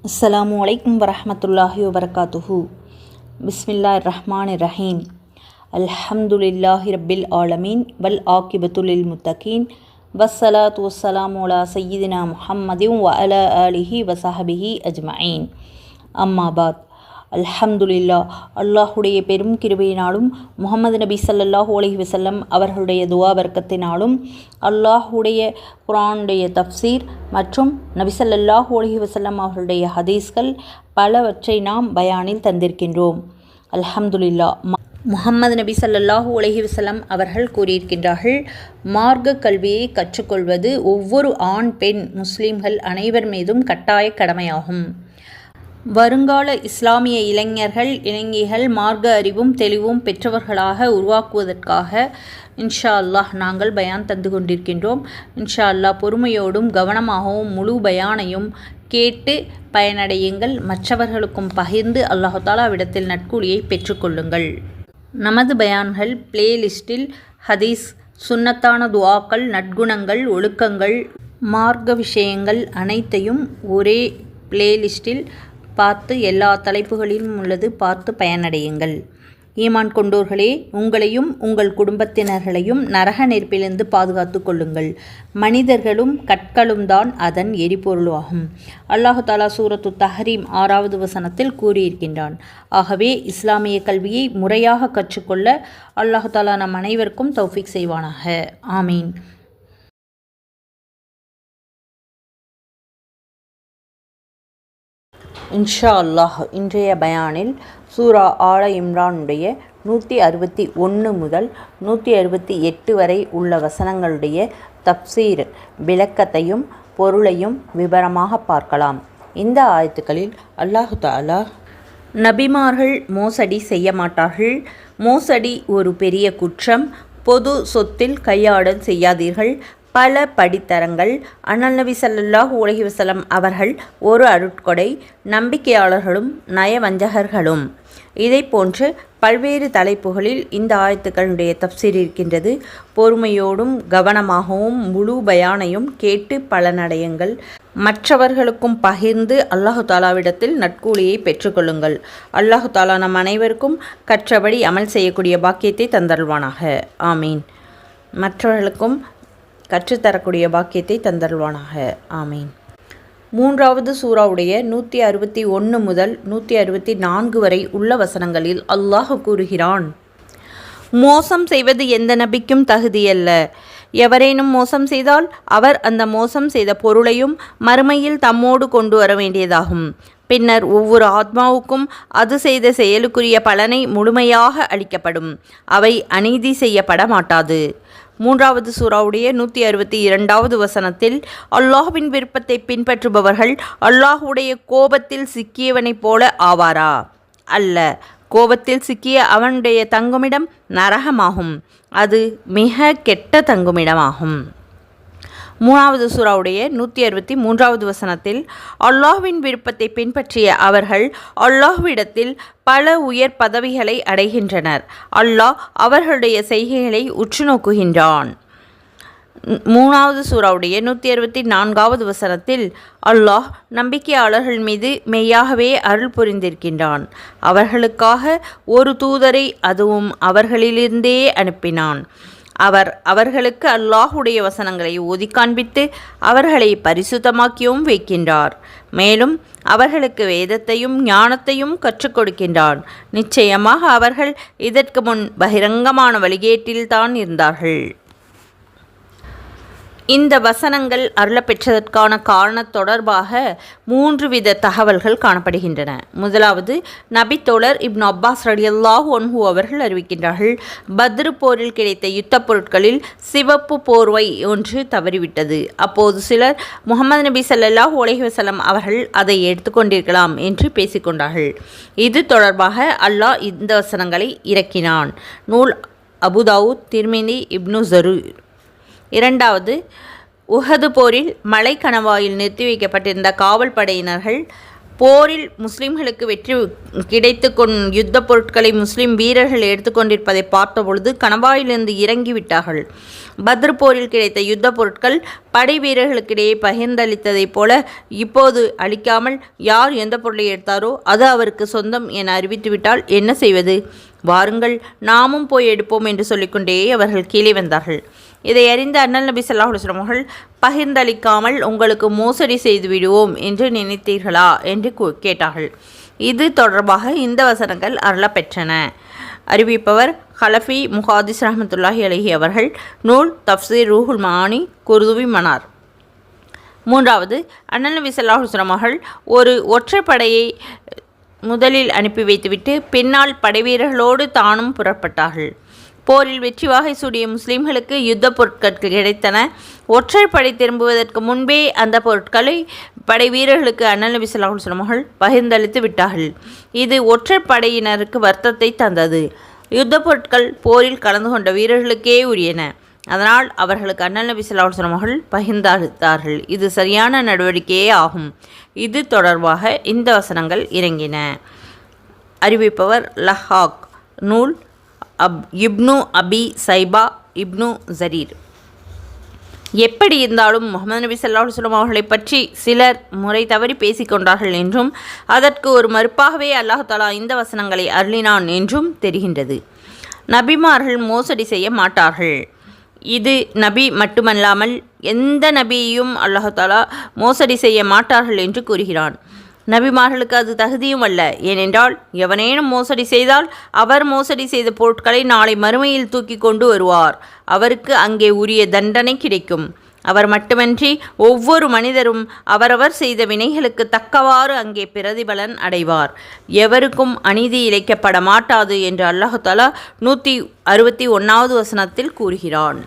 அஸ்ஸலாமு அலைக்கும் வரஹ்மத்துல்லாஹி வபரகாத்துஹு. பிஸ்மில்லாஹிர் ரஹ்மானிர் ரஹீம். அல்ஹம்துலில்லாஹி ரப்பில் ஆலமீன் வல் ஆகிபத்து லில் முத்தகீன் வஸ்ஸலாத்து வஸ்ஸலாமு அலா சய்யிதினா முஹம்மதின் வ அலா ஆலிஹி வ ஸஹ்பிஹி அஜ்மஈன். அம்மா பாத். அல்ஹம்துலில்லாஹ், அல்லாஹுடைய பெரும் கிருபையினாலும் முஹம்மது நபி ஸல்லல்லாஹு அலைஹி வஸல்லம் அவர்களுடைய துஆ பரக்கத்தினாலும் அல்லாஹுடைய குர்ஆனுடைய தஃப்சீர் மற்றும் நபி ஸல்லல்லாஹு அலைஹி வஸல்லம் அவர்களுடைய ஹதீஸ்கள் பலவற்றை நாம் பயானில் தந்திருக்கின்றோம். அல்ஹம்துலில்லாஹ். முஹம்மது நபி ஸல்லல்லாஹு அலைஹி வஸல்லம் அவர்கள் கூறியிருக்கின்றார்கள், மார்க்க கல்வியை கற்றுக்கொள்வது ஒவ்வொரு ஆண் பெண் முஸ்லிம்கள் அனைவர் மீதும் கட்டாய கடமையாகும். வருங்கால இஸ்லாமிய இளைஞர்கள் இளைஞிகள் மார்க்க அறிவும் தெளிவும் பெற்றவர்களாக உருவாக்குவதற்காக இன்ஷா அல்லாஹ் நாங்கள் பயான் தந்து கொண்டிருக்கின்றோம். இன்ஷா அல்லாஹ் பொறுமையோடும் கவனமாகவும் முழு பயானையும் கேட்டு பயனடையுங்கள். மற்றவர்களுக்கும் பகிர்ந்து அல்லாஹு தஆலாவிடத்தில் நற்கூலியை பெற்றுக்கொள்ளுங்கள். நமது பயான்கள் பிளேலிஸ்டில் ஹதீஸ், சுன்னத்தான துஆக்கள், நற்குணங்கள், ஒழுக்கங்கள், மார்க்க விஷயங்கள் அனைத்தையும் ஒரே பிளேலிஸ்டில் பார்த்து எல்லா தலைப்புகளிலும் உள்ளது, பார்த்து பயனடையுங்கள். ஈமான் கொண்டோர்களே, உங்களையும் உங்கள் குடும்பத்தினர்களையும் நரக நெருப்பிலிருந்து பாதுகாத்து கொள்ளுங்கள். மனிதர்களும் கற்களும் தான் அதன் எரிபொருளாகும். அல்லாஹு தஆலா சூரத்து தஹ்ரீம் 6வது வசனத்தில் கூறியிருக்கின்றான். ஆகவே இஸ்லாமிய கல்வியை முறையாக கற்றுக்கொள்ள அல்லாஹு தஆலா நம் அனைவருக்கும் தௌஃபீக் செய்வானாக. ஆமீன். இன்ஷா அல்லாஹ் இன்றைய பயானில் சூரா ஆல இம்ரானுடைய 161 முதல் 168 வரை உள்ள வசனங்களுடைய தப்சீர் விளக்கத்தையும் பொருளையும் விவரமாக பார்க்கலாம். இந்த ஆயத்துக்களில் அல்லாஹு தஆலா நபிமார்கள் மோசடி செய்ய மாட்டார்கள், மோசடி ஒரு பெரிய குற்றம், பொது சொத்தில் கையாடல் செய்யாதீர்கள், பல படித்தரங்கள், அண்ணல் நபி ஸல்லல்லாஹு அலைஹி வஸல்லம் அவர்கள் ஒரு அருட்கொடை, நம்பிக்கையாளர்களும் நயவஞ்சகர்களும், இதை போன்று பல்வேறு தலைப்புகளில் இந்த ஆயத்துக்களுடைய தஃப்சீர் இருக்கின்றது. பொறுமையோடும் கவனமாகவும் முழு பயானையும் கேட்டு பலனடையுங்கள். மற்றவர்களுக்கும் பகிர்ந்து அல்லாஹு தஆலாவிடத்தில் நற்கூலியை பெற்றுக்கொள்ளுங்கள். அல்லாஹு தஆலா நம் அனைவருக்கும் கற்றபடி அமல் செய்யக்கூடிய பாக்கியத்தை தந்தருள்வானாக. ஆமீன். மற்றவர்களுக்கும் கற்றுத்தரக்கூடிய பாக்கியத்தை தந்தருள்வானாக. ஆமீன். 3வது சூராவுடைய 161 முதல் 164 வரை உள்ள வசனங்களில் அல்லாஹ் கூறுகிறான், மோசம் செய்வது எந்த நபிக்கும் தகுதியல்ல. எவரேனும் மோசம் செய்தால் அவர் அந்த மோசம் செய்த பொருளையும் மறுமையில் தம்மோடு கொண்டு வர வேண்டியதாகும். பின்னர் ஒவ்வொரு ஆத்மாவுக்கும் அது செய்த செயலுக்குரிய பலனை முழுமையாக அளிக்கப்படும். அவை அநீதி செய்யப்பட மாட்டாது. 3வது சூராவுடைய 162வது வசனத்தில் அல்லாஹ்வின் விருப்பத்தை பின்பற்றுபவர்கள் அல்லாஹ்வுடைய கோபத்தில் சிக்கியவனைப் போல ஆவாரா? அல்ல. கோபத்தில் சிக்கிய அவனுடைய தங்குமிடம் நரகமாகும். அது மிக கெட்ட தங்குமிடமாகும். 3வது சூராவுடைய 163வது வசனத்தில் அல்லாஹ்வின் விருப்பத்தை பின்பற்றிய அவர்கள் அல்லாஹ்விடத்தில் பல உயர் பதவிகளை அடைகின்றனர். அல்லாஹ் அவர்களுடைய செய்கைகளை உற்று நோக்குகின்றான். 3வது சூராவுடைய 164வது வசனத்தில் அல்லாஹ் நம்பிக்கையாளர்கள் மீது மெய்யாகவே அருள் புரிந்திருக்கின்றான். அவர்களுக்காக ஒரு தூதரை, அதுவும் அவர்களிலிருந்தே அனுப்பினான். அவர் அவர்களுக்கு அல்லாஹுடைய வசனங்களை ஓதி காண்பித்து அவர்களை பரிசுத்தமாக்கியும் வைக்கின்றார். மேலும் அவர்களுக்கு வேதத்தையும் ஞானத்தையும் கற்றுக் கொடுக்கின்றான். நிச்சயமாக அவர்கள் இதற்கு முன் பகிரங்கமான வழிகேட்டில்தான் இருந்தார்கள். இந்த வசனங்கள் அருளப்பெற்றதற்கான காரணம் தொடர்பாக 3 வித தகவல்கள் காணப்படுகின்றன. முதலாவது, நபித்தோழர் இப்னு அப்பாஸ் ரலியல்லாஹு அன்ஹு அவர்கள் அறிவிக்கின்றார்கள், பத்ரு போரில் கிடைத்த யுத்த பொருட்களில் சிவப்பு போர்வை ஒன்று தவறிவிட்டது. அப்போது சிலர் முஹம்மது நபி ஸல்லல்லாஹு அலைஹி வஸல்லம் அவர்கள் அதை எடுத்துக்கொண்டிருக்கலாம் என்று பேசிக்கொண்டார்கள். இது தொடர்பாக அல்லாஹ் இந்த வசனங்களை இறக்கினான். நூல் அபுதாவுத், திர்மிதி, இப்னு ஜரூர். 2வது, உஹது போரில் மலை கணவாயில் நிறுத்தி வைக்கப்பட்டிருந்த காவல் படையினர்கள் போரில் முஸ்லிம்களுக்கு வெற்றி கிடைத்து யுத்த பொருட்களை முஸ்லிம் வீரர்கள் எடுத்துக்கொண்டிருப்பதை பார்த்தபொழுது கணவாயிலிருந்து இறங்கிவிட்டார்கள். பத்ர் போரில் கிடைத்த யுத்த பொருட்கள் படை வீரர்களுக்கிடையே பகிர்ந்தளித்ததைப் போல இப்போது அளிக்காமல் யார் எந்த பொருளை எடுத்தாரோ அது அவருக்கு சொந்தம் என அறிவித்துவிட்டால் என்ன செய்வது? வாருங்கள், நாமும் போய் எடுப்போம் என்று சொல்லிக்கொண்டே அவர்கள் கீழே வந்தார்கள். இதை அறிந்த அண்ணல் நபி ஸல்லல்லாஹு அலைஹி வஸல்லம் அவர்கள், பகிர்ந்தளிக்காமல் உங்களுக்கு மோசடி செய்து விடுவோம் என்று நினைத்தீர்களா என்று கேட்டார்கள். இது தொடர்பாக இந்த வசனங்கள் அருளப்பெற்றன. அறிவிப்பவர் ஹலஃபி முஹாதிஸ் ரஹ்மத்துல்லாஹி அலைஹி அவர்கள். நூல் தஃப்சீர் ரூஹுல் மஆனி, குர்துபி மனார். மூன்றாவது, அண்ணல் நபி ஸல்லல்லாஹு அலைஹி வஸல்லம் அவர்கள் ஒரு ஒற்றைப்படையை முதலில் அனுப்பி வைத்துவிட்டு பின்னால் படைவீரர்களோடு தானும் புறப்பட்டார்கள். போரில் வெற்றி வாகை சூடிய முஸ்லிம்களுக்கு யுத்த பொருட்கள் கிடைத்தன. ஒற்றைப்படை திரும்புவதற்கு முன்பே அந்த பொருட்களை படை வீரர்களுக்கு அண்ணல் நபி ஸல்லல்லாஹு அலைஹி வஸல்லம் அவர்கள் பகிர்ந்தளித்து விட்டார்கள். இது ஒற்றைப்படையினருக்கு வருத்தத்தை தந்தது. யுத்த பொருட்கள் போரில் கலந்து கொண்ட வீரர்களுக்கே உரியன. அதனால் அவர்களுக்கு அண்ணல் நபி ஸல்லல்லாஹு அலைஹி வஸல்லம் அவர்கள் பகிர்ந்தளித்தார்கள். இது சரியான நடவடிக்கையே ஆகும். இது தொடர்பாக இந்த வசனங்கள் இறங்கின. அறிவிப்பவர் லஹாக். நூல் இப்னு அபி சைபா, இப்னு ஜரீர். எப்படி இருந்தாலும் முஹம்மது நபி ஸல்லல்லாஹு அலைஹி வஸல்லம் அவர்களை பற்றி சிலர் முறை தவறி பேசிக்கொண்டார்கள் என்றும் அதற்கு ஒரு மறுப்பாகவே அல்லாஹ் தஆலா இந்த வசனங்களை அருளினான் என்றும் தெரிகின்றது. நபிமார்கள் மோசடி செய்ய மாட்டார்கள். இது நபி மட்டுமல்லாமல் எந்த நபியையும் அல்லாஹ் தஆலா மோசடி செய்ய மாட்டார்கள் என்று கூறுகிறான். நபிமார்களுக்கு அது தகுதியும் அல்ல. ஏனென்றால் எவனேனும் மோசடி செய்தால் அவர் மோசடி செய்த பொருட்களை நாளை மறுமையில் தூக்கி கொண்டு வருவார். அவருக்கு அங்கே உரிய தண்டனை கிடைக்கும். அவர் மட்டுமன்றி ஒவ்வொரு மனிதரும் அவரவர் செய்த வினைகளுக்கு தக்கவாறு அங்கே பிரதிபலன் அடைவார். எவருக்கும் அநீதி இழைக்கப்பட மாட்டாது என்று அல்லாஹ் தஆலா 161வது வசனத்தில் கூறுகிறான்.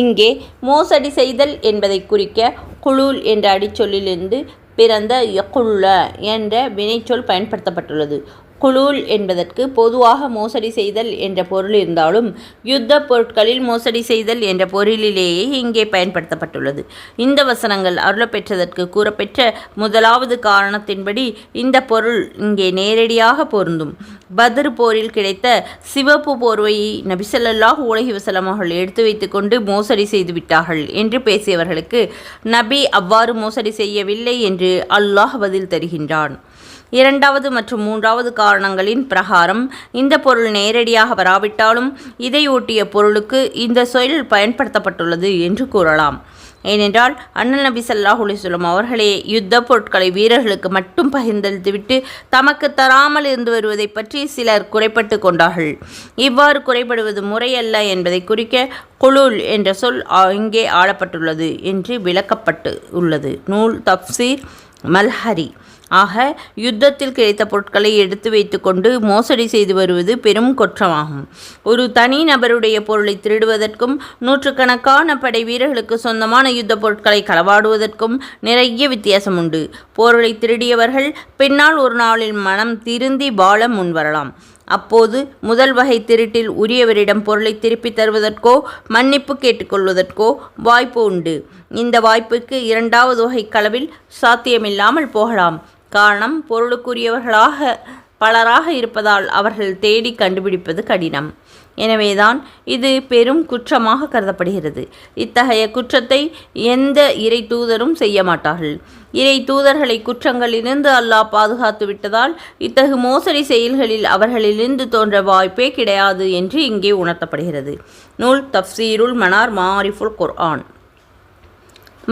இங்கே மோசடி செய்தல் என்பதை குறிக்க குலூல் என்ற அடிச்சொல்லிலிருந்து பிறந்த யகுல்ல என்ற வினைச்சொல் பயன்படுத்தப்பட்டுள்ளது. குலூல் என்பதற்கு பொதுவாக மோசடி செய்தல் என்ற பொருள் இருந்தாலும் யுத்த பொருட்களில் மோசடி செய்தல் என்ற பொருளிலேயே இங்கே பயன்படுத்தப்பட்டுள்ளது. இந்த வசனங்கள் அருளப்பெற்றதற்கு கூறப்பெற்ற முதலாவது காரணத்தின்படி இந்த பொருள் இங்கே நேரடியாக பொருந்தும். பத்ர் போரில் கிடைத்த சிவப்பு போர்வையை நபி ஸல்லல்லாஹு அலைஹி வஸல்லம் அவர்கள் எடுத்து வைத்து கொண்டு மோசடி செய்து விட்டார்கள் என்று பேசியவர்களுக்கு நபி அவ்வாறு மோசடி செய்யவில்லை என்று அல்லாஹ் பதில் தருகின்றான். இரண்டாவது மற்றும் மூன்றாவது காரணங்களின் பிரகாரம் இந்த பொருள் நேரடியாக வராவிட்டாலும் இதை ஒட்டிய பொருளுக்கு இந்த சொல் பயன்படுத்தப்பட்டுள்ளது என்று கூறலாம். ஏனென்றால் அண்ணல் நபி ஸல்லல்லாஹு அலைஹி வஸல்லம் அவர்களே யுத்த பொருட்களை வீரர்களுக்கு மட்டும் பகிர்ந்தளித்துவிட்டு தமக்கு தராமல் இருந்து வருவதை பற்றி சிலர் குறைப்பட்டு கொண்டார்கள். இவ்வாறு குறைபடுவது முறையல்ல என்பதை குறிக்க குலூல் என்ற சொல் இங்கே ஆளப்பட்டுள்ளது என்று விளக்கப்பட்டு உள்ளது. நூல் தஃப்சீர் மல்ஹரி. ஆக யுத்தத்தில் கிடைத்த பொருட்களை எடுத்து வைத்து கொண்டு மோசடி செய்து வருவது பெரும் குற்றமாகும். ஒரு தனி நபருடைய பொருளை திருடுவதற்கும் நூற்றுக்கணக்கான படை வீரர்களுக்கு சொந்தமான யுத்த பொருட்களை களவாடுவதற்கும் நிறைய வித்தியாசம் உண்டு. பொருளை திருடியவர்கள் பின்னால் ஒரு நாளில் மனம் திருந்தி வாழ முன்வரலாம். அப்போது முதல் வகை திருட்டில் உரியவரிடம் பொருளை திருப்பி தருவதற்கோ மன்னிப்பு கேட்டுக்கொள்வதற்கோ வாய்ப்பு உண்டு. இந்த வாய்ப்புக்கு இரண்டாவது வகை களவில் சாத்தியமில்லாமல் போகலாம். காரணம், பொருளுக்குரியவர்களாக பலராக இருப்பதால் அவர்கள் தேடி கண்டுபிடிப்பது கடினம். எனவேதான் இது பெரும் குற்றமாக கருதப்படுகிறது. இத்தகைய குற்றத்தை எந்த இறை தூதரும் செய்ய மாட்டார்கள். இறை தூதர்களை குற்றங்களிலிருந்து அல்லாஹ் பாதுகாத்து விட்டதால் இத்தகு மோசடி செயல்களில் அவர்களிலிருந்து தோன்ற வாய்ப்பே கிடையாது என்று இங்கே உணர்த்தப்படுகிறது. நூல் தஃப்சீருல் மனார் மாரிஃபுல் குர்ஆன்.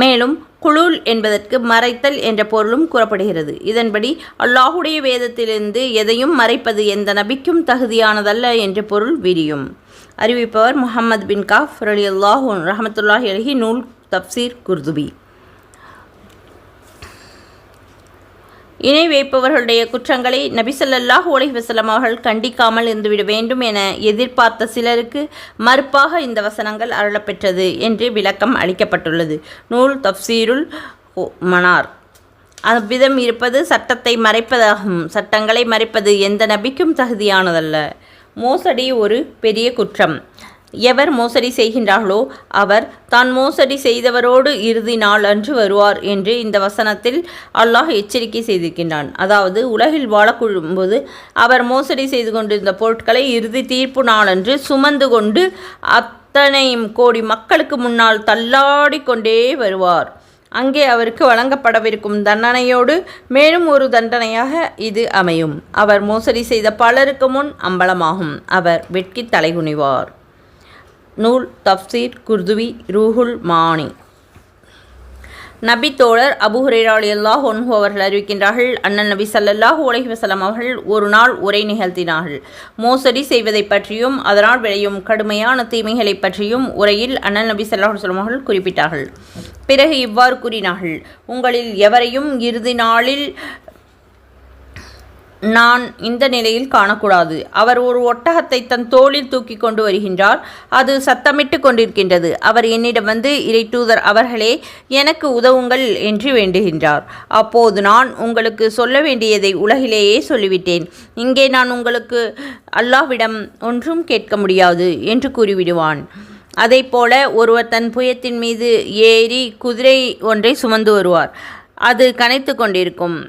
மேலும் குலூல் என்பதற்கு மறைத்தல் என்ற பொருளும் கூறப்படுகிறது. இதன்படி அல்லாஹுடைய வேதத்திலிருந்து எதையும் மறைப்பது எந்த நபிக்கும் தகுதியானதல்ல என்ற பொருள் விரியும். அறிவிப்பவர் முஹம்மது பின் காஃப் ரலியல்லாஹு ரஹ்மத்துல்லாஹி அலைஹி. நூல் தஃப்சீர் குர்துபி. இணை வைப்பவர்களுடைய குற்றங்களை நபி ஸல்லல்லாஹு அலைஹி வஸல்லம் அவர்கள் கண்டிக்காமல் இருந்துவிட வேண்டும் என எதிர்பார்த்த சிலருக்கு மறுப்பாக இந்த வசனங்கள் அருளப்பெற்றது என்று விளக்கம் அளிக்கப்பட்டுள்ளது. நூல் தஃப்சீருல் மனார். அவ்விதம் இருப்பது சட்டத்தை மறைப்பதாகும். சட்டங்களை மறைப்பது எந்த நபிக்கும் தகுதியானதல்ல. மோசடி ஒரு பெரிய குற்றம். எவர் மோசடி செய்கின்றார்களோ அவர் தான் மோசடி செய்தவரோடு இறுதி நாள் அன்று வருவார் என்று இந்த வசனத்தில் அல்லாஹ் எச்சரிக்கை செய்திருக்கின்றான். அதாவது உலகில் வாழக்கூடும்போது அவர் மோசடி செய்து கொண்டிருந்த பொருட்களை இறுதி தீர்ப்பு நாளன்று சுமந்து கொண்டு அத்தனையும் கோடி மக்களுக்கு முன்னால் தள்ளாடி கொண்டே வருவார். அங்கே அவருக்கு வழங்கப்படவிருக்கும் தண்டனையோடு மேலும் ஒரு தண்டனையாக இது அமையும். அவர் மோசடி செய்த பலருக்கு முன் அம்பலமாகும். அவர் வெட்கி தலைகுனிவார். நூல் தஃப்சீர் குர்துவி ரூஹுல் மானி. நபி தோழர் அபூ ஹுரைரா ரலியல்லாஹு அன்ஹு அவர்கள் அறிவிக்கின்றார்கள், அண்ணல் நபி ஸல்லல்லாஹு அலைஹி வஸல்லம் அவர்கள் ஒரு நாள் உரை நிகழ்த்தினார்கள். மோசடி செய்வதை பற்றியும் அதனால் விளையும் கடுமையான தீமைகளை பற்றியும் உரையில் அண்ணல் நபி ஸல்லல்லாஹு அலைஹி வஸல்லம் அவர்கள் குறிப்பிட்டார்கள். பிறகு இவ்வாறு கூறினார்கள், உங்களில் எவரையும் இறுதி நாளில் நான் இந்த நிலையில் காணக்கூடாது. அவர் ஒரு ஒட்டகத்தை தன் தோளில் தூக்கி கொண்டு வருகின்றார். அது சத்தமிட்டு கொண்டிருக்கின்றது. அவர் என்னிடம் வந்து, இறை தூதர் அவர்களே, எனக்கு உதவுங்கள் என்று வேண்டுகின்றார். அப்போது நான் உங்களுக்கு சொல்ல வேண்டியதை உலகிலேயே சொல்லிவிட்டேன். இங்கே நான் உங்களுக்கு அல்லாஹ்விடம் ஒன்றும் கேட்க முடியாது என்று கூறிவிடுவான். அதைப்போல ஒருவர் தன் புயத்தின் மீது ஏறி குதிரை ஒன்றை சுமந்து வருவார். அது கனைத்து கொண்டிருக்கும்.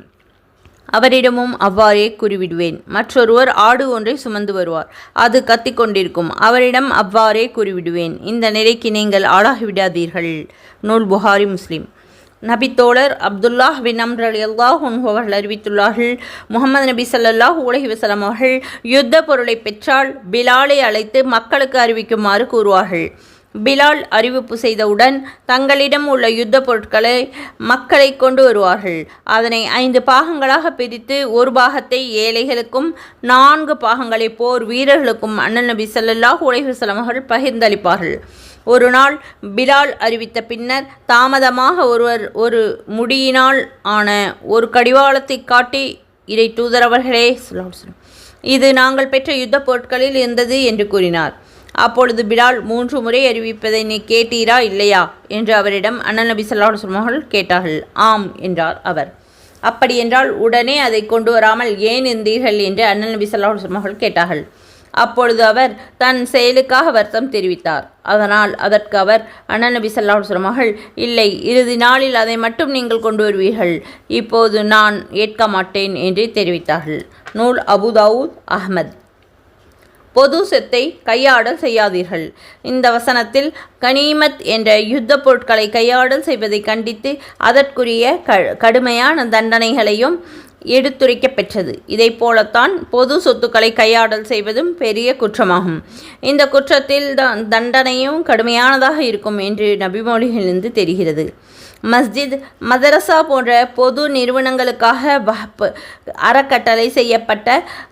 அவரிடமும் அவ்வாறே கூறிவிடுவேன். மற்றொருவர் ஆடு ஒன்றை சுமந்து வருவார். அது கத்திக்கொண்டிருக்கும். அவரிடம் அவ்வாறே கூறிவிடுவேன். இந்த நிலைக்கு நீங்கள் ஆளாகிவிடாதீர்கள். நூல் புகாரி முஸ்லிம். நபித்தோழர் அப்துல்லாஹ் பின் அம்ர் ரலியல்லாஹு அன்ஹு அவர்கள் அறிவித்துள்ளார்கள், முஹம்மது நபி ஸல்லல்லாஹு அலைஹி வஸல்லம் அவர்கள் யுத்த பொருளை பெற்றால் பிலாலை அழைத்து மக்களுக்கு அறிவிக்குமாறு கூறுவார்கள். பிலால் அறிவிப்பு செய்தவுடன் தங்களிடம் உள்ள யுத்த பொருட்களை மக்களை கொண்டு வருவார்கள். அதனை 5 பாகங்களாக பிரித்து ஒரு பாகத்தை ஏழைகளுக்கும் 4 பாகங்களை போர் வீரர்களுக்கும் அண்ணல் நபி ஸல்லல்லாஹு அலைஹி வஸல்லம் அவர்கள் பகிர்ந்தளிப்பார்கள். ஒரு நாள் பிலால் அறிவித்த பின்னர் தாமதமாக ஒருவர் ஒரு முடியினால் ஆன ஒரு கடிவாளத்தை காட்டி, இறை தூதர் அவர்களே, இது நாங்கள் பெற்ற யுத்த பொருட்களில் இருந்தது என்று கூறினார். அப்பொழுது பிலால் 3 முறை அறிவிப்பதை நீ கேட்டீரா இல்லையா என்று அவரிடம் அண்ணல் நபி ஸல்லல்லாஹு அலைஹி வஸல்லம் அவர்கள் கேட்டார்கள். ஆம் என்றார் அவர். அப்படியென்றால் உடனே அதை கொண்டு வராமல் ஏன் இருந்தீர்கள் என்று அண்ணல் நபி ஸல்லல்லாஹு அலைஹி வஸல்லம் அவர்கள் கேட்டார்கள். அப்பொழுது அவர் தன் செயலுக்காக வருத்தம் தெரிவித்தார். அதனால் அதற்கு அவர் அண்ணல் நபி ஸல்லல்லாஹு அலைஹி வஸல்லம் அவர்கள், இல்லை, இறுதி நாளில் அதை மட்டும் நீங்கள் கொண்டு வருவீர்கள், இப்போது நான் ஏற்க மாட்டேன் என்று தெரிவித்தார்கள். நூல் அபூ தாவூத் அஹ்மத். பொது சொத்தை கையாடல் செய்யாதீர்கள். இந்த வசனத்தில் கனிமத் என்ற யுத்த பொருட்களை கையாடல் செய்வதை கண்டித்து அதற்குரிய கடுமையான தண்டனைகளையும் எடுத்துரைக்க பெற்றது. இதை போலத்தான் பொது சொத்துக்களை கையாடல் செய்வதும் பெரிய குற்றமாகும். இந்த குற்றத்தில் தண்டனையும் கடுமையானதாக இருக்கும் என்று நபிமொழிகளிலிருந்து தெரிகிறது. மஸ்ஜித், மதரசா போன்ற பொது நிறுவனங்களுக்காக அறக்கட்டளை செய்யப்பட்ட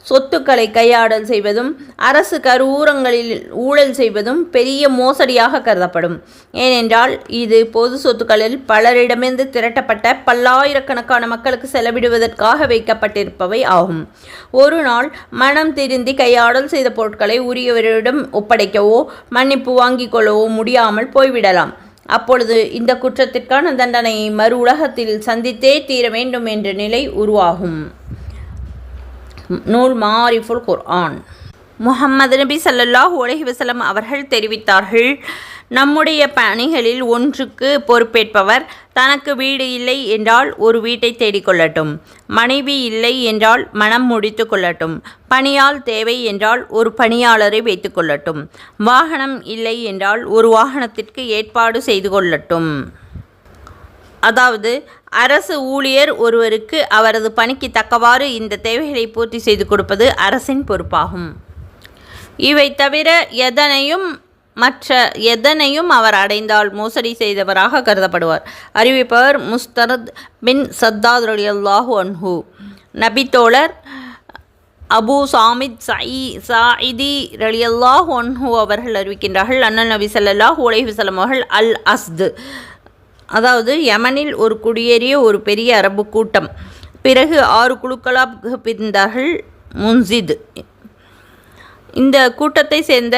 சொத்துக்களை கையாடல் செய்வதும் அரசு கருவூரங்களில் ஊழல் செய்வதும் பெரிய மோசடியாக கருதப்படும். ஏனென்றால் இது பொது சொத்துக்களில் பலரிடமிருந்து திரட்டப்பட்ட பல்லாயிரக்கணக்கான மக்களுக்கு செலவிடுவதற்காக வைக்கப்பட்டிருப்பவை ஆகும். ஒரு நாள் மனம் திருந்தி கையாடல் செய்த பொருட்களை உரியவரிடம் ஒப்படைக்கவோ மன்னிப்பு வாங்கிக் கொள்ளவோ முடியாமல் போய்விடலாம். அப்பொழுது இந்த குற்றத்திற்கான தண்டனையை மறு உலகத்தில் சந்தித்தே தீர வேண்டும் என்ற நிலை உருவாகும். நூல் மாரிஃபுல் குர்ஆன். முஹம்மது நபி ஸல்லல்லாஹு அலைஹி வஸல்லம் அவர்கள் தெரிவித்தார்கள், நம்முடைய பணிகளில் ஒன்றுக்கு பொறுப்பேற்பவர் தனக்கு வீடு இல்லை என்றால் ஒரு வீட்டை தேடிக்கொள்ளட்டும், மனைவி இல்லை என்றால் மனம் முடித்து கொள்ளட்டும், பணியால் தேவை என்றால் ஒரு பணியாளரை வைத்து கொள்ளட்டும், வாகனம் இல்லை என்றால் ஒரு வாகனத்திற்கு ஏற்பாடு செய்து கொள்ளட்டும். அதாவது அரசு ஊழியர் ஒருவருக்கு அவரது பணிக்கு தக்கவாறு இந்த தேவைகளை பூர்த்தி செய்து கொடுப்பது அரசின் பொறுப்பாகும். இவை தவிர மற்ற எதனையும் அவர் அடைந்தால் மோசடி செய்தவராக கருதப்படுவார். அறிவிப்பவர் முஸ்தரத் பின் சத்தாத் ரலியல்லாஹு அன்ஹு. நபித்தோழர் அபு சாமித் சாயிதி ரலியல்லாஹு அன்ஹு அவர்கள் அறிவிக்கின்றார்கள், அண்ணல் நபி ஸல்லல்லாஹு அலைஹி வஸல்லம் அவர்கள் அல் அஸ்து, அதாவது யமனில் ஒரு குடியேறிய ஒரு பெரிய அரபு கூட்டம், பிறகு 6 குழுக்களாக பிரிந்தார்கள். முன்சித் இந்த கூட்டத்தை சேர்ந்த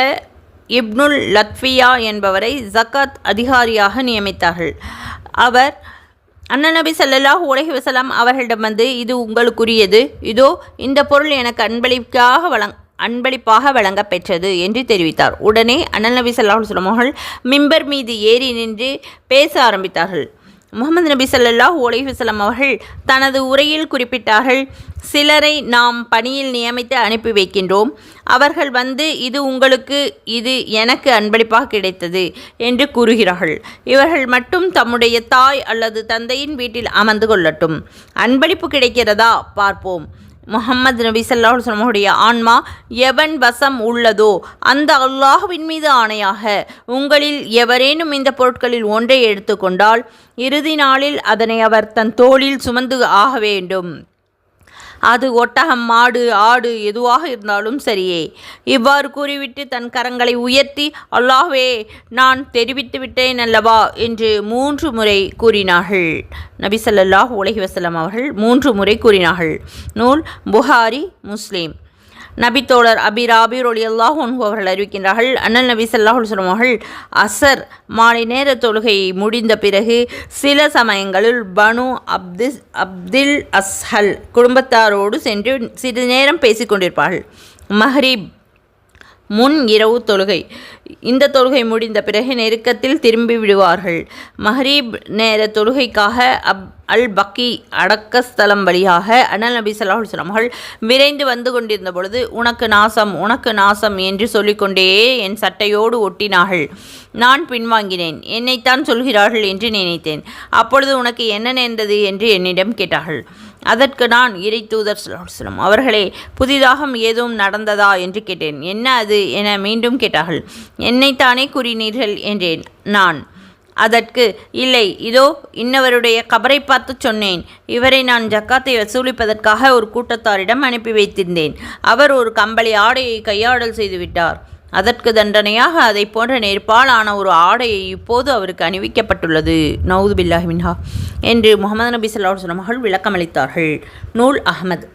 இப்னுல் லத்ஃபியா என்பவரை ஜக்காத் அதிகாரியாக நியமித்தார்கள். அவர் அண்ணல் நபி ஸல்லல்லாஹு அலைஹி வஸல்லம் அவர்களிடம் வந்து, இது உங்களுக்குரியது, இதோ இந்த பொருள் எனக்கு அன்பளிப்பாக வழங்க பெற்றது என்று தெரிவித்தார். உடனே அண்ணல் நபி ஸல்லல்லாஹு அலைஹி வஸல்லம் அவர்கள் மிம்பர் மீது ஏறி நின்று பேச ஆரம்பித்தார்கள். முஹம்மது நபி ஸல்லல்லாஹு அலைஹி வஸல்லம் அவர்கள் தனது உரையில் குறிப்பிட்டார்கள், சிலரை நாம் பணியில் நியமித்து அனுப்பி வைக்கின்றோம். அவர்கள் வந்து இது உங்களுக்கு, இது எனக்கு அன்பளிப்பாக கிடைத்தது என்று கூறுகிறார்கள். இவர்கள் மட்டும் தம்முடைய தாய் அல்லது தந்தையின் வீட்டில் அமர்ந்து கொள்ளட்டும். அன்பளிப்பு கிடைக்கிறதா பார்ப்போம். முஹம்மது நபி ஸல்லல்லாஹு அலைஹி வஸல்லம் ஆன்மா எவன் வசம் உள்ளதோ அந்த அல்லாஹ்வின் மீது ஆணையாக உங்களில் எவரேனும் இந்த பொருட்களில் ஒன்றை எடுத்துக்கொண்டால் இறுதி நாளில் அதனை அவர் தன் தோளில் சுமந்து ஆக வேண்டும். அது ஒட்டகம், மாடு, ஆடு எதுவாக இருந்தாலும் சரியே. இவ்வாறு கூறிவிட்டு தன் கரங்களை உயர்த்தி அல்லாஹ்வே நான் தெரிவித்து விட்டேன் அல்லவா என்று 3 முறை கூறினார்கள். நபி ஸல்லல்லாஹு அலைஹி வஸல்லம் அவர்கள் 3 முறை கூறினார்கள். நூல் புகாரி, முஸ்லிம். நபித்தோழர் அபி ராபி ரலியல்லாஹு அன்ஹு அவர்கள் அறிவிக்கின்றார்கள், அண்ணல் நபி ஸல்லல்லாஹு அலைஹி வஸல்லம் அவர்கள் அசர் மாலை நேர தொழுகையை முடிந்த பிறகு சில சமயங்களில் பனு அப்தில் அஸ்ஹல் குடும்பத்தாரோடு சென்று சிறிது நேரம் பேசிக்கொண்டிருப்பார்கள். மஹ்ரிப் முன் இரவு தொழுகை. இந்த தொழுகை முடிந்த பிறகு நெருக்கத்தில் திரும்பி விடுவார்கள். மஹ்ரிப் நேர தொழுகைக்காக அல் பக்கி அடக்க ஸ்தலம் வழியாக அண்ணல் நபி ஸல்லல்லாஹு அலைஹி வஸல்லம் அவர்கள் விரைந்து வந்து கொண்டிருந்த பொழுது உனக்கு நாசம், உனக்கு நாசம் என்று சொல்லிக்கொண்டே என் சட்டையோடு ஒட்டினார்கள். நான் பின்வாங்கினேன். என்னைத்தான் சொல்கிறார்கள் என்று நினைத்தேன். அப்பொழுது உனக்கு என்ன நேர்ந்தது என்று என்னிடம் கேட்டார்கள். அதற்கு நான் இறை தூதர் ஸல்லல்லாஹு அலைஹி வஸல்லம் அவர்களே, புதிதாக ஏதும் நடந்ததா என்று கேட்டேன். என்ன அது என மீண்டும் கேட்டார்கள். என்னைத்தானே கூறினீர்கள் என்றேன் நான். அதற்கு இல்லை, இதோ இன்னவருடைய கபரை பார்த்து சொன்னேன். இவரை நான் ஜக்காத்தை வசூலிப்பதற்காக ஒரு கூட்டத்தாரிடம் அனுப்பி வைத்திருந்தேன். அவர் ஒரு கம்பளி ஆடையை கையாடல் செய்துவிட்டார். அதற்கு தண்டனையாக அதை போன்ற நெருப்பால் ஆன ஒரு ஆடையை இப்போது அவருக்கு அணிவிக்கப்பட்டுள்ளது. நவுது பில்லாஹி மின்ஹா என்று முஹம்மது நபி ஸல்லல்லாஹு அலைஹி வஸல்லம் அவர்கள் விளக்கமளித்தார்கள். நூல் அஹ்மத்.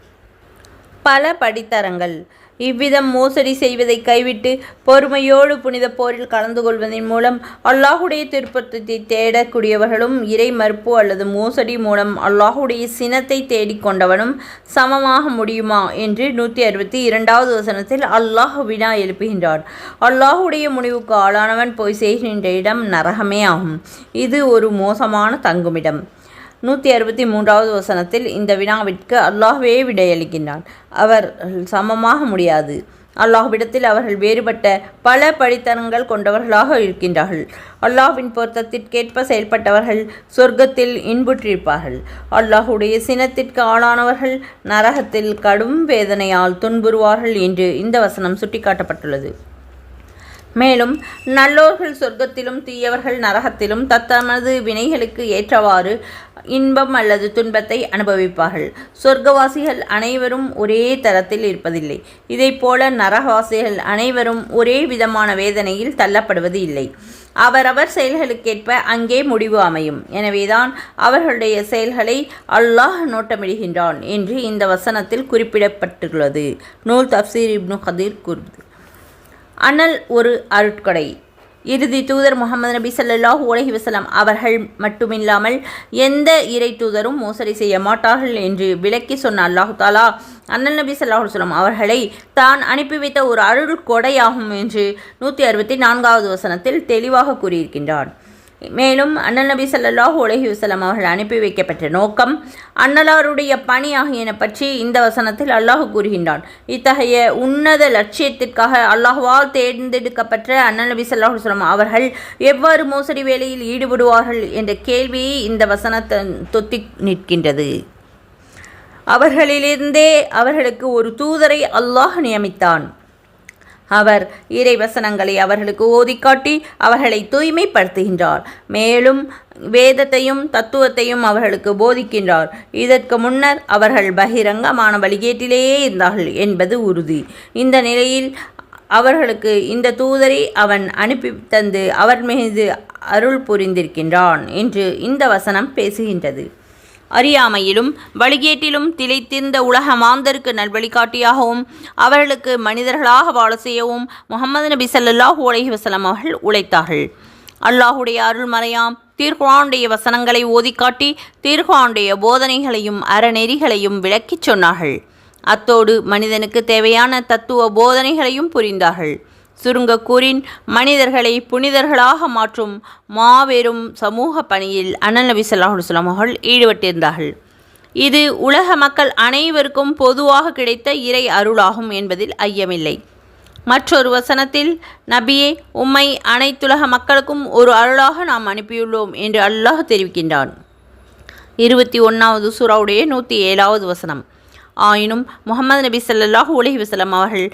பல படித்தரங்கள். இவ்விதம் மோசடி செய்வதை கைவிட்டு பொறுமையோடு புனித போரில் கலந்து கொள்வதன் மூலம் அல்லாஹுடைய திருப்பத்தை தேடக்கூடியவர்களும் இறை மறுப்பு அல்லது மோசடி மூலம் அல்லாஹுடைய சினத்தை தேடிக்கொண்டவனும் சமமாக முடியுமா என்று 162வது வசனத்தில் அல்லாஹ் வினா எழுப்புகின்றான். அல்லாஹுடைய முடிவுக்கு ஆளானவன் போய் செய்கின்ற இடம் நரகமே ஆகும். இது ஒரு மோசமான தங்குமிடம். 163வது வசனத்தில் இந்த வினாவிற்கு அல்லாஹ்வே விடையளிக்கின்றான். அவர் சமமாக முடியாது. அல்லாஹ்விடத்தில் அவர்கள் வேறுபட்ட பல படித்தனங்கள் கொண்டவர்களாக இருக்கின்றார்கள். அல்லாஹ்வின் பொருத்தத்திற்கேற்ப செயல்பட்டவர்கள் சொர்க்கத்தில் இன்புற்றிருப்பார்கள். அல்லாஹுடைய சினத்திற்கு ஆளானவர்கள் நரகத்தில் கடும் வேதனையால் துன்புறுவார்கள் என்று இந்த வசனம் சுட்டிக்காட்டப்பட்டுள்ளது. மேலும் நல்லோர்கள் சொர்க்கத்திலும் தீயவர்கள் நரகத்திலும் தத்தமது வினைகளுக்கு ஏற்றவாறு இன்பம் அல்லது துன்பத்தை அனுபவிப்பார்கள். சொர்க்கவாசிகள் அனைவரும் ஒரே தரத்தில் இருப்பதில்லை. இதைப்போல நரகவாசிகள் அனைவரும் ஒரே விதமான வேதனையில் தள்ளப்படுவது இல்லை. அவரவர் செயல்களுக்கேற்ப அங்கே முடிவு அமையும். எனவேதான் அவர்களுடைய செயல்களை அல்லாஹ் நோட்டமிடுகின்றான் என்று இந்த வசனத்தில் குறிப்பிடப்பட்டுள்ளது. நூல் தஃப்சீர் இப்னு கதீர் கூறுவது. அனல் ஒரு அருட்கொடை. இறுதி தூதர் முஹம்மது நபி ஸல்லல்லாஹு அலைஹி வஸல்லம் அவர்கள் மட்டுமில்லாமல் எந்த இறை தூதரும் மோசடி செய்ய மாட்டார்கள் என்று விளக்கி சொன்ன அல்லாஹு தாலா அண்ணல் நபி ஸல்லல்லாஹு அலைஹி வஸல்லம் அவர்களை தான் அனுப்பி வைத்த ஒரு அருட்கொடையாகும் என்று 164வது வசனத்தில் தெளிவாக கூறியிருக்கின்றான். மேலும் அண்ணல் நபி ஸல்லல்லாஹு அலைஹி வஸல்லம் அவர்கள் அனுப்பி வைக்கப்பட்ட நோக்கம், அன்னலாருடைய பணி ஆகியன பற்றி இந்த வசனத்தில் அல்லாஹ் கூறுகின்றான். இத்தகைய உன்னத லட்சியத்திற்காக அல்லாஹ்வால் தேர்ந்தெடுக்கப்பட்ட அண்ணல் நபி ஸல்லல்லாஹு அலைஹி வஸல்லம் அவர்கள் எவ்வாறு மோசடி வேலையில் ஈடுபடுவார்கள் என்ற கேள்வியை இந்த வசனத்தை தொத்தி நிற்கின்றது. அவர்களிலிருந்தே அவர்களுக்கு ஒரு தூதரை அல்லாஹ் நியமித்தான். அவர் இறை வசனங்களை அவர்களுக்கு ஓதிக்காட்டி அவர்களை தூய்மைப்படுத்துகின்றார். மேலும் வேதத்தையும் தத்துவத்தையும் அவர்களுக்கு போதிக்கின்றார். இதற்கு முன்னர் அவர்கள் பகிரங்கமான வழிகேட்டிலேயே இருந்தார்கள் என்பது உறுதி. இந்த நிலையில் அவர்களுக்கு இந்த தூதரை அவன் அனுப்பி தந்து அவர் மீது அருள் புரிந்திருக்கின்றான் என்று இந்த வசனம் பேசுகின்றது. அறியாமையிலும் வழிகேட்டிலும் திளைத்திருந்த உலக மாந்தருக்கு நல்வழிகாட்டியாகவும் அவர்களுக்கு மனிதர்களாக வாழ செய்யவும் முஹம்மது நபி ஸல்லல்லாஹு அலைஹி வஸல்லம் அவர்கள் உழைத்தார்கள். அல்லாஹுடைய அருள்மறையாம் தீர்குர்ஆனுடைய வசனங்களை ஓதிக்காட்டி தீர்குர்ஆனுடைய போதனைகளையும் அறநெறிகளையும் விளக்கிச் சொன்னார்கள். அத்தோடு மனிதனுக்கு தேவையான தத்துவ போதனைகளையும் புரிந்தார்கள். சுருங்க கூறின், மனிதர்களை புனிதர்களாக மாற்றும் மாபெரும் சமூக பணியில் அண்ணல் நபி ஸல்லல்லாஹு அலைஹி வஸல்லம் அவர்கள் ஈடுபட்டிருந்தார்கள். இது உலக மக்கள் அனைவருக்கும் பொதுவாக கிடைத்த இறை அருளாகும் என்பதில் ஐயமில்லை. மற்றொரு வசனத்தில், நபியே, உம்மை அனைத்துலக மக்களுக்கும் ஒரு அருளாக நாம் அனுப்பியுள்ளோம் என்று அல்லாஹ் தெரிவிக்கின்றான். 21வது சூராவுடைய 107வது வசனம். ஆயினும் முஹம்மது நபி ஸல்லல்லாஹு அலைஹி வஸல்லம் அவர்கள்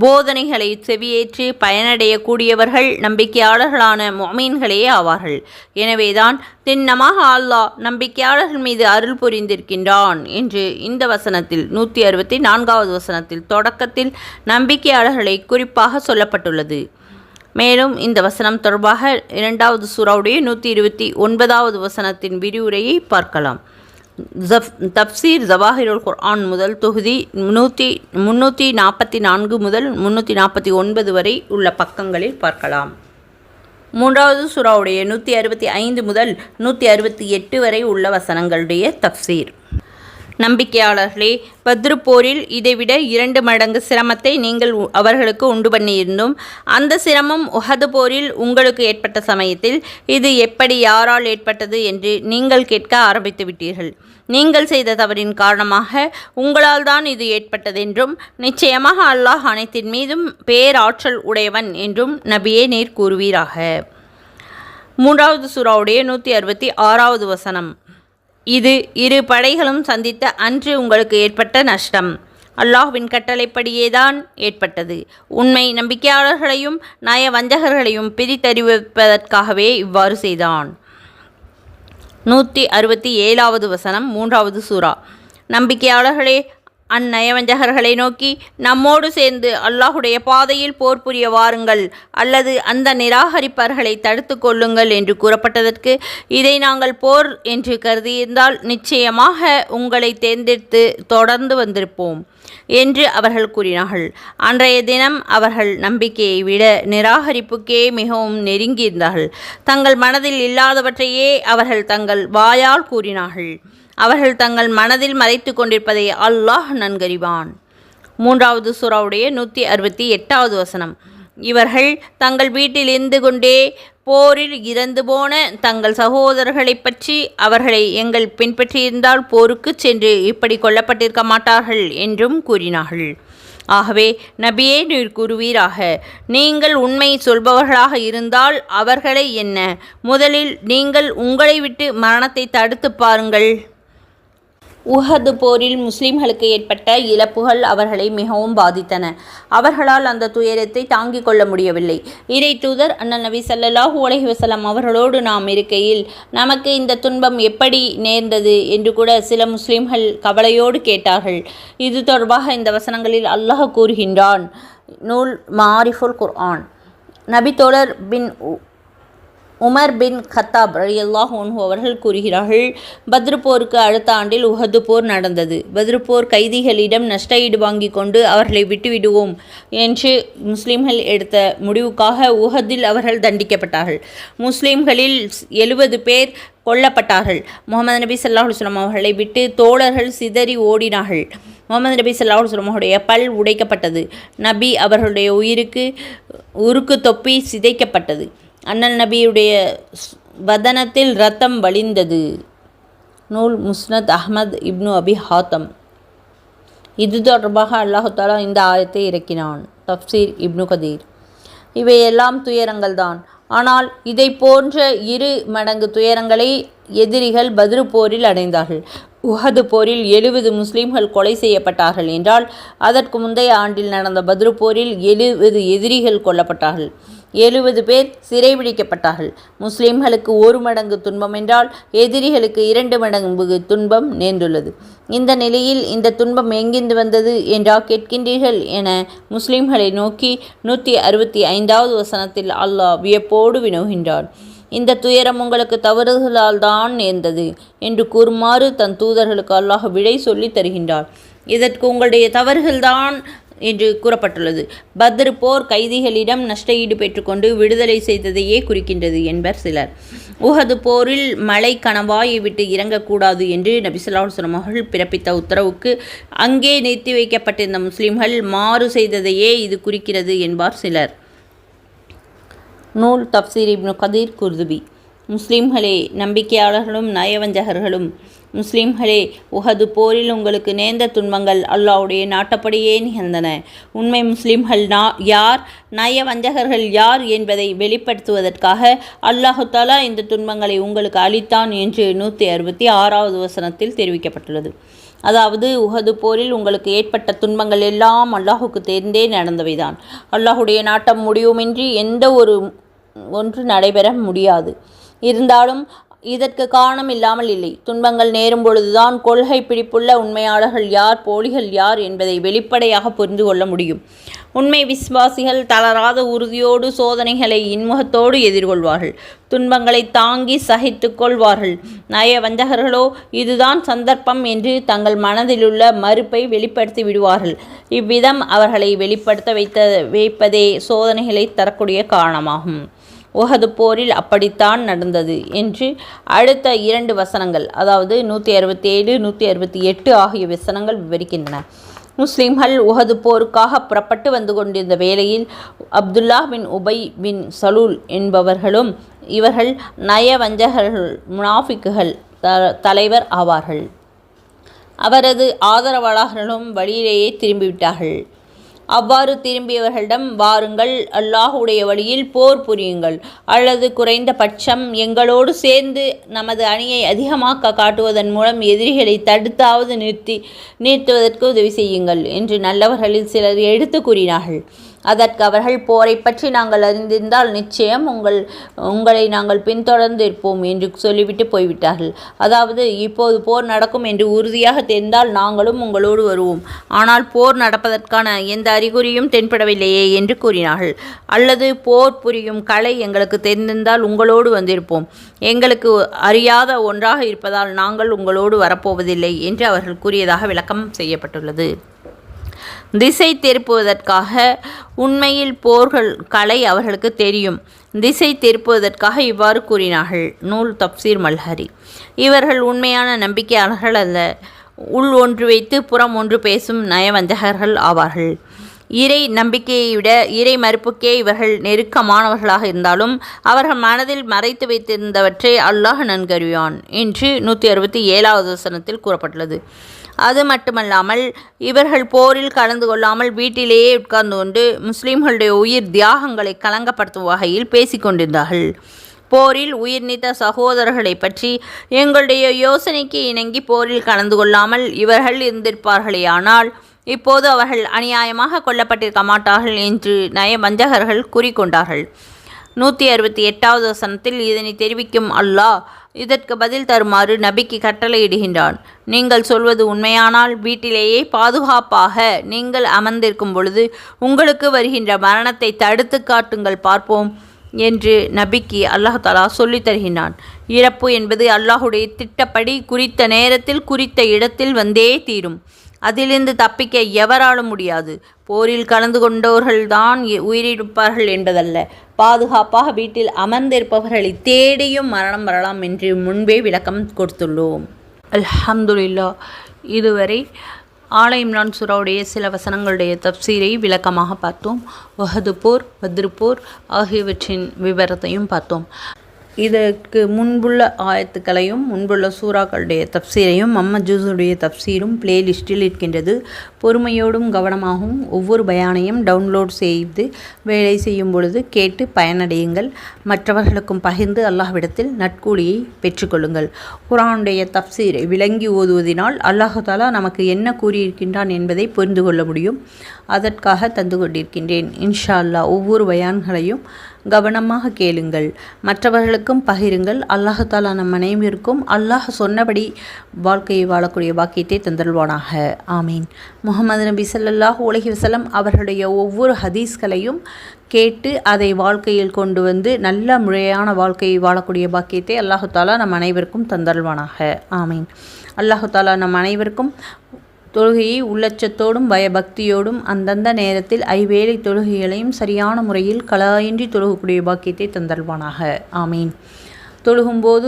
போதனைகளை செவியேற்று பயனடையக்கூடியவர்கள் நம்பிக்கையாளர்களான முஃமின்களே ஆவார்கள். எனவேதான் திண்ணமாக அல்லாஹ் நம்பிக்கையாளர்கள் மீது அருள் புரிந்திருக்கின்றான் என்று இந்த வசனத்தில் 164வது வசனத்தில் தொடக்கத்தில் நம்பிக்கையாளர்களை குறிப்பாக சொல்லப்பட்டுள்ளது. மேலும் இந்த வசனம் தொடர்பாக 2வது சூராவுடைய 129வது வசனத்தின் விரிவுரையை பார்க்கலாம். தப்சீர் ஜவாஹிருல் குர்ஆன் முதல் தொகுதி 344 முதல் 349 வரை உள்ள பக்கங்களில் பார்க்கலாம். 3வது சூராவுடைய 165 முதல் 168 வரை உள்ள வசனங்களுடைய தப்சீர். நம்பிக்கையாளர்களே, பத்ரு போரில் இதைவிட 2 மடங்கு சிரமத்தை நீங்கள் அவர்களுக்கு உண்டு பண்ணியிருந்தும் அந்த சிரமம் உஹது போரில் உங்களுக்கு ஏற்பட்ட சமயத்தில் இது எப்படி யாரால் ஏற்பட்டது என்று நீங்கள் கேட்க ஆரம்பித்து விட்டீர்கள். நீங்கள் செய்த தவறின் காரணமாக உங்களால் தான் இது ஏற்பட்டதென்றும் நிச்சயமாக அல்லாஹ் அனைத்தின் மீதும் பேராற்றல் உடையவன் என்றும் நபியே நீர் கூறுவீராக. 3வது சூராவுடைய 166வது வசனம். இது இரு படைகளும் சந்தித்த அன்று உங்களுக்கு ஏற்பட்ட நஷ்டம் அல்லாஹ்வின் கட்டளைப்படியேதான் ஏற்பட்டது. உண்மை நம்பிக்கையாளர்களையும் நயவஞ்சகர்களையும் பிரித்தறிவிப்பதற்காகவே இவ்வாறு செய்தான். 167வது வசனம், 3வது சூரா. நம்பிக்கையாளர்களே, அந்நயவஞ்சகர்களை நோக்கி, நம்மோடு சேர்ந்து அல்லாஹுடைய பாதையில் போர் புரிய வாருங்கள் அல்லது அந்த நிராகரிப்பவர்களை தடுத்து கொள்ளுங்கள் என்று கூறப்பட்டதற்கு, இதை நாங்கள் போர் என்று கருதியிருந்தால் நிச்சயமாக உங்களை தேர்ந்தெடுத்து தொடர்ந்து வந்திருப்போம் என்று அவர்கள் கூறினார்கள். அன்றைய தினம் அவர்கள் நம்பிக்கையை விட நிராகரிப்புக்கே மிகவும் நெருங்கியிருந்தார்கள். தங்கள் மனதில் இல்லாதவற்றையே அவர்கள் தங்கள் வாயால் கூறினார்கள். அவர்கள் தங்கள் மனதில் மறைத்து கொண்டிருப்பதை அல்லாஹ் நன்கறிவான். 3வது சூராவுடைய 168வது வசனம். இவர்கள் தங்கள் வீட்டில் இருந்து கொண்டே போரில் இறந்து போன தங்கள் சகோதரர்களை பற்றி அவர்களை எங்கள் பின்பற்றியிருந்தால் போருக்கு சென்று இப்படி கொல்லப்பட்டிருக்க மாட்டார்கள் என்றும் கூறினார்கள். ஆகவே நபியே நீர் கூறுவீராக, நீங்கள் உண்மை சொல்பவர்களாக இருந்தால் அவர்களை என்ன, முதலில் நீங்கள் உங்களை விட்டு மரணத்தை தடுத்து பாருங்கள். உஹது போரில் முஸ்லிம்களுக்கு ஏற்பட்ட இழப்புகள் அவர்களை மிகவும் பாதித்தன. அவர்களால் அந்த துயரத்தை தாங்கிக் கொள்ள முடியவில்லை. இறை தூதர் அண்ணல் நபி ஸல்லல்லாஹு அலைஹி வஸல்லம் அவர்களோடு நாம் இருக்கையில் நமக்கு இந்த துன்பம் எப்படி நேர்ந்தது என்று கூட சில முஸ்லிம்கள் கவலையோடு கேட்டார்கள். இது தொடர்பாக இந்த வசனங்களில் அல்லாஹ் கூறுகின்றான். நூல் மாரிஃபுல் குர்ஆன். நபி தோழர் பின் உமர் பின் கத்தாப் ரலியல்லாஹு அன்ஹு அவர்கள் கூறுகிறார்கள், பத்ரு போருக்கு அடுத்த ஆண்டில் உஹது போர் நடந்தது. பத்ரு போர் கைதிகளிடம் நஷ்டஈடு வாங்கி கொண்டு அவர்களை விட்டுவிடுவோம் என்று முஸ்லிம்கள் எடுத்த முடிவுக்காக உஹதில் அவர்கள் தண்டிக்கப்பட்டார்கள். முஸ்லிம்களில் 70 பேர் கொல்லப்பட்டார்கள். முகமது நபி ஸல்லல்லாஹு அலைஹி வஸல்லம் அவர்களை விட்டு தோழர்கள் சிதறி ஓடினார்கள். முகமது நபி ஸல்லல்லாஹு அலைஹி வஸல்லம் அவருடைய பல் உடைக்கப்பட்டது. நபி அவர்களுடைய உருக்கு தொப்பி சிதைக்கப்பட்டது. அண்ணல் நபியுடைய வதனத்தில் இரத்தம் வழிந்தது. நூல் முஸ்னத் அஹ்மத் இப்னு அபி ஹாத்தம். இது தொடர்பாக அல்லாஹு தஆலா இந்த ஆயத்தை இறக்கினான். தப்சீர் இப்னு கதீர். இவையெல்லாம் துயரங்கள்தான். ஆனால் இதை போன்ற 2 மடங்கு துயரங்களை எதிரிகள் பத்ரு போரில் அடைந்தார்கள். உஹது போரில் 70 முஸ்லிம்கள் கொலை செய்யப்பட்டார்கள் என்றால், அதற்கு முந்தைய ஆண்டில் நடந்த பத்ரு போரில் 70 எதிரிகள் கொல்லப்பட்டார்கள். 70 பேர் சிறைபிடிக்கப்பட்டார்கள். முஸ்லிம்களுக்கு 1 மடங்கு துன்பம் என்றால் எதிரிகளுக்கு 2 மடங்கு துன்பம் நேர்ந்துள்ளது. இந்த நிலையில் இந்த துன்பம் எங்கிருந்து வந்தது என்றா கேட்கின்றீர்கள் என முஸ்லிம்களை நோக்கி 165வது வசனத்தில் அல்லாஹ் வியப்போடு வினவுகின்றான். இந்த துயரம் உங்களுக்கு தவறுகளால் தான் நேர்ந்தது என்று கூறுமாறு தன் தூதர்களுக்கு அல்லாஹ் விடை சொல்லி தருகின்றார். இதற்கு உங்களுடைய தவறுகள்தான் என்று கூறப்பட்டுள்ளது. பத்ர் போர் கைதிகளிடம் நஷ்ட ஈடு பெற்றுக்கொண்டு விடுதலை செய்ததையே குறிக்கின்றது என்பர் சிலர். உஹது போரில் மலை கணவாயை விட்டு இறங்கக்கூடாது என்று நபி ஸல்லல்லாஹு அலைஹி வஸல்லம் அவர்கள் பிறப்பித்த உத்தரவுக்கு அங்கே நிறுத்தி வைக்கப்பட்டிருந்த முஸ்லிம்கள் மாறு செய்ததையே இது குறிக்கிறது என்பார் சிலர். நூல் தப்சீர் இப்னு கதீர் குர்துபி. முஸ்லிம்களே, நம்பிக்கையாளர்களும் நயவஞ்சகர்களும், முஸ்லிம்களே, உஹது போரில் உங்களுக்கு நேர்ந்த துன்பங்கள் அல்லாஹ்வுடைய நாட்டப்படியே நிகழ்ந்தன. உண்மை முஸ்லிம்கள் யார், நயவஞ்சகர்கள் யார் என்பதை வெளிப்படுத்துவதற்காக அல்லாஹு தஆலா இந்த துன்பங்களை உங்களுக்கு அளித்தான் என்று 166வது வசனத்தில் தெரிவிக்கப்பட்டுள்ளது. அதாவது, உஹது போரில் உங்களுக்கு ஏற்பட்ட துன்பங்கள் எல்லாம் அல்லாஹுக்கு தெரிந்தே நடந்தவைதான். அல்லாஹுடைய நாட்டம் முடிவுமின்றி எந்த ஒன்று நடைபெற முடியாது. இருந்தாலும் இதற்கு காரணம் இல்லாமல் இல்லை. துன்பங்கள் நேரும் பொழுதுதான் கொள்கை பிடிப்புள்ள உண்மையாளர்கள் யார், போலிகள் யார் என்பதை வெளிப்படையாக புரிந்து கொள்ள முடியும். உண்மை விசுவாசிகள் தளராத உறுதியோடு சோதனைகளை இன்முகத்தோடு எதிர்கொள்வார்கள். துன்பங்களை தாங்கி சகித்து கொள்வார்கள். நயவஞ்சகர்களோ இதுதான் சந்தர்ப்பம் என்று தங்கள் மனதிலுள்ள மறுப்பை வெளிப்படுத்தி விடுவார்கள். இவ்விதம் அவர்களை வெளிப்படுத்த வைப்பதே சோதனைகளை தரக்கூடிய காரணமாகும். உஹது போரில் அப்படித்தான் நடந்தது என்று அடுத்த 2 வசனங்கள், அதாவது 167, 168 ஆகிய வசனங்கள் விவரிக்கின்றன. முஸ்லிம்கள் உஹது போருக்காக புறப்பட்டு வந்து கொண்டிருந்த வேளையில் அப்துல்லா பின் உபை பின் சலூல் என்பவர்களும், இவர்கள் நயவஞ்சகர்கள், முனாஃபிக்குகள் தலைவர் ஆவார்கள், அவரது ஆதரவாளர்களும் வழியிலேயே திரும்பிவிட்டார்கள். அவ்வாறு திரும்பியவர்களிடம், வாருங்கள், அல்லாஹுடைய வழியில் போர் புரியுங்கள், அல்லது குறைந்த பட்சம் எங்களோடு சேர்ந்து நமது அணியை அதிகமாக்க காட்டுவதன் மூலம் எதிரிகளை தடுத்தாவது நிறுத்துவதற்கு உதவி செய்யுங்கள் என்று நல்லவர்களில் சிலர் எடுத்து கூறினார்கள். அதற்கு அவர்கள், போரை பற்றி நாங்கள் அறிந்திருந்தால் நிச்சயம் உங்களை நாங்கள் பின்தொடர்ந்து இருப்போம் என்று சொல்லிவிட்டு போய்விட்டார்கள். அதாவது, இப்போது போர் நடக்கும் என்று உறுதியாக தெரிந்தால் நாங்களும் உங்களோடு வருவோம், ஆனால் போர் நடப்பதற்கான எந்த அறிகுறியும் தென்படவில்லையே என்று கூறினார்கள். அல்லது போர் புரியும் கலை எங்களுக்கு தெரிந்திருந்தால் உங்களோடு வந்திருப்போம், எங்களுக்கு அறியாத ஒன்றாக இருப்பதால் நாங்கள் உங்களோடு வரப்போவதில்லை என்று அவர்கள் கூறியதாக விளக்கம் செய்யப்பட்டுள்ளது. திசை திருப்புவதற்காக, உண்மையில் போர்கள் கலை அவர்களுக்கு தெரியும், திசை திருப்புவதற்காக இவ்வாறு கூறினார்கள். நூல் தப்சீர் மல்ஹரி. இவர்கள் உண்மையான நம்பிக்கையாளர்கள் அல்ல, உள் ஒன்று வைத்து புறம் ஒன்று பேசும் நயவஞ்சகர்கள் ஆவார்கள். இறை நம்பிக்கையை விட இறை மறுப்புக்கே இவர்கள் நெருக்கமானவர்களாக இருந்தாலும் அவர்கள் மனதில் மறைத்து வைத்திருந்தவற்றை அல்லாஹ் நன்கறிவான் என்று 167வது வசனத்தில் கூறப்பட்டுள்ளது. அது மட்டுமல்லாமல் இவர்கள் போரில் கலந்து கொள்ளாமல் வீட்டிலேயே உட்கார்ந்து கொண்டு முஸ்லிம்களுடைய உயிர் தியாகங்களை களங்கப்படுத்தும் வகையில் பேசிக்கொண்டிருந்தார்கள். போரில் உயிர் நீத்த சகோதரர்களை பற்றி எங்களுடைய யோசனைக்கு இணங்கி போரில் கலந்து கொள்ளாமல் இவர்கள் இருந்திருப்பார்களேயானால் இப்போது அவர்கள் அநியாயமாக கொல்லப்பட்டிருக்க மாட்டார்கள் என்று நயவஞ்சகர்கள் கூறிக்கொண்டார்கள். 168வது வசனத்தில் இதனை தெரிவிக்கும் அல்லாஹ் இதற்கு பதில் தருமாறு நபிக்கு கட்டளையிடுகின்றான். நீங்கள் சொல்வது உண்மையானால் வீட்டிலேயே பாதுகாப்பாக நீங்கள் அமர்ந்திருக்கும் பொழுது உங்களுக்கு வருகின்ற மரணத்தை தடுத்து காட்டுங்கள் பார்ப்போம் என்று நபிக்கு அல்லாஹ் தஆலா சொல்லித் தருகின்றான். இறப்பு என்பது அல்லாஹுடைய திட்டப்படி குறித்த நேரத்தில் குறித்த இடத்தில் வந்தே தீரும். அதிலிருந்து தப்பிக்க எவராலும் முடியாது. போரில் கலந்து கொண்டவர்கள்தான் உயிரிழப்பார்கள் என்பதல்ல, பாதுகாப்பாக வீட்டில் அமர்ந்திருப்பவர்களை தேடியும் மரணம் வரலாம் என்று முன்பே விளக்கம் கொடுத்துள்ளோம். அல்ஹம்துலில்லாஹ். இதுவரை ஆல இம்ரான் சூராவுடைய சில வசனங்களுடைய தப்சீரை விளக்கமாக பார்த்தோம். உஹது போர், பத்ர் போர் ஆகியவற்றின் விவரத்தையும் பார்த்தோம். இதற்கு முன்புள்ள ஆயத்துக்களையும் முன்புள்ள சூறாக்களுடைய தப்சீரையும் முஹம்மது ஜூஸுடைய தப்சீரும் பிளேலிஸ்டில் இருக்கின்றது. பொறுமையோடும் கவனமாகவும் ஒவ்வொரு பயானையும் டவுன்லோட் செய்து வேலை செய்யும் பொழுது கேட்டு பயனடையுங்கள். மற்றவர்களுக்கும் பகிர்ந்து அல்லாஹ்விடத்தில் நற்கூலியை பெற்றுக்கொள்ளுங்கள். குர்ஆனுடைய தப்சீரை விளங்கி ஓதுவதினால் அல்லாஹ் தஆலா நமக்கு என்ன கூறியிருக்கின்றான் என்பதை புரிந்து கொள்ள முடியும். அதற்காக தந்து கொண்டிருக்கின்றேன். இன்ஷா அல்லாஹ் ஒவ்வொரு பயான்களையும் கவனமாக கேளுங்கள், மற்றவர்களுக்கும் பகிருங்கள். அல்லாஹ் தஆலா நம் அனைவருக்கும் அல்லாஹ் சொன்னபடி வாழ்க்கையை வாழக்கூடிய பாக்கியத்தை தந்தல்வானாக. ஆமீன். முஹம்மது நபி ஸல்லல்லாஹு அலைஹி வஸல்லம் அவர்களுடைய ஒவ்வொரு ஹதீஸ்களையும் கேட்டு அதை வாழ்க்கையில் கொண்டு வந்து நல்ல முறையான வாழ்க்கையை வாழக்கூடிய பாக்கியத்தை அல்லாஹ் தஆலா நம் அனைவருக்கும் தந்தல்வானாக. ஆமீன். அல்லாஹ் தஆலா நம் அனைவருக்கும் தொழுகையை உள்ளச்சத்தோடும் பயபக்தியோடும் அந்தந்த நேரத்தில் ஐவேளை தொழுகைகளையும் சரியான முறையில் கலாயின்றி தொழுகக்கூடிய பாக்கியத்தை தந்தல்வானாக. ஆமீன். தொழுகும்போது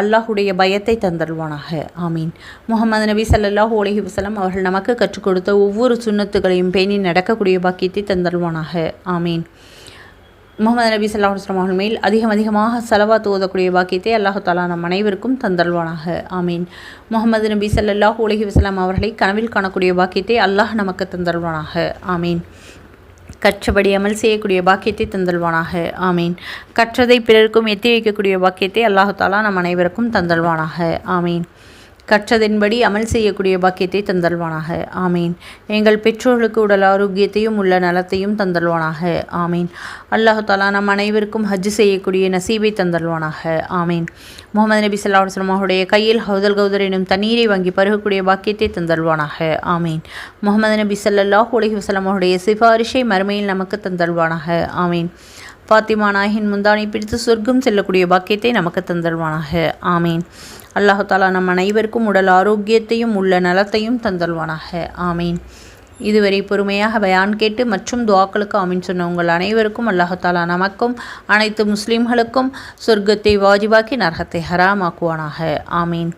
அல்லாஹுடைய பயத்தை தந்தல்வானாக. ஆமீன். முஹம்மது நபி ஸல்லல்லாஹு அலைஹி வஸல்லம் அவர்கள் நமக்கு கற்றுக் கொடுத்த ஒவ்வொரு சுன்னத்துகளையும் பேணி நடக்கக்கூடிய பாக்கியத்தை தந்தல்வானாக. ஆமீன். முஹம்மது நபி ஸல்லல்லாஹு அலைஹி வஸல்லம் அவர்கள் மேல் அதிகமாக ஸலவாத் ஓதக்கூடிய பாக்கியத்தை அல்லாஹ் தஆலா நம் அனைவருக்கும் தந்தல்வானாக. ஆமீன். முஹம்மது நபி ஸல்லல்லாஹு அலைஹி வஸல்லம் அவர்களை கனவில் காணக்கூடிய பாக்கியத்தை அல்லாஹ் நமக்கு தந்தல்வானாக. ஆமீன். கற்றபடி அமல் செய்யக்கூடிய பாக்கியத்தை தந்தல்வானாக. ஆமீன். கற்றதை பிறருக்கும் எத்தி வைக்கக்கூடிய பாக்கியத்தை அல்லாஹ் தஆலா நம் அனைவருக்கும் தந்தல்வானாக. ஆமீன். கற்றதின்படி அமல் செய்யக்கூடிய பாக்கியத்தை தந்தல்வானாக. ஆமீன். எங்கள் பெற்றோர்களுக்கு உடல் ஆரோக்கியத்தையும் உள்ள நலத்தையும் தந்தல்வானாக. ஆமீன். அல்லாஹ் தஆலா நம் அனைவருக்கும் ஹஜ் செய்யக்கூடிய நசீபை தந்தல்வானாக. ஆமீன். முஹம்மது நபி ஸல்லல்லாஹு அலைஹி வஸல்லம் அவருடைய கையில் ஹவுதல் கௌதர் எனும் தண்ணீரை வாங்கி பருகக்கூடிய பாக்கியத்தை தந்தல்வானாக. ஆமீன். முஹம்மது நபி ஸல்லல்லாஹு அலைஹி வஸல்லம் அவருடைய சிபாரிஷை மறுமையில் நமக்கு தந்தல்வானாக. ஆமீன். ஃபாத்திமா நாயகின் முந்தானை பிடித்து சொர்க்கம் செல்லக்கூடிய பாக்கியத்தை நமக்கு தந்தல்வானாக. ஆமீன். அல்லாஹ் தஆலா நம் அனைவருக்கும் உடல் ஆரோக்கியத்தையும் உள்ள நலத்தையும் தந்தல்வானாக. ஆமீன். இதுவரை பொறுமையாக பயான் கேட்டு மற்றும் துஆக்களுக்கு ஆமீன் சொன்ன உங்கள் அனைவருக்கும் அல்லாஹ் தஆலா நமக்கும் அனைத்து முஸ்லிம்களுக்கும் சொர்க்கத்தை வாஜிபாக்கி நரகத்தை ஹராமாக்குவானாக. ஆமீன்.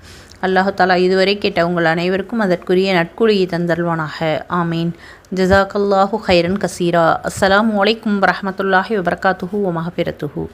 அல்லாஹ் தஆலா இதுவரை கேட்ட உங்கள் அனைவருக்கும் அதற்குரிய நட்குழியை தந்தல்வானாக. ஆமீன். ஜஸாக்கல்லாஹு ஹைரன் கசீரா. அஸ்ஸலாமு அலைக்கும் வரஹ்மத்துல்லாஹி வபரகாத்துஹு வ மஹ்ஃபிரத்துஹு.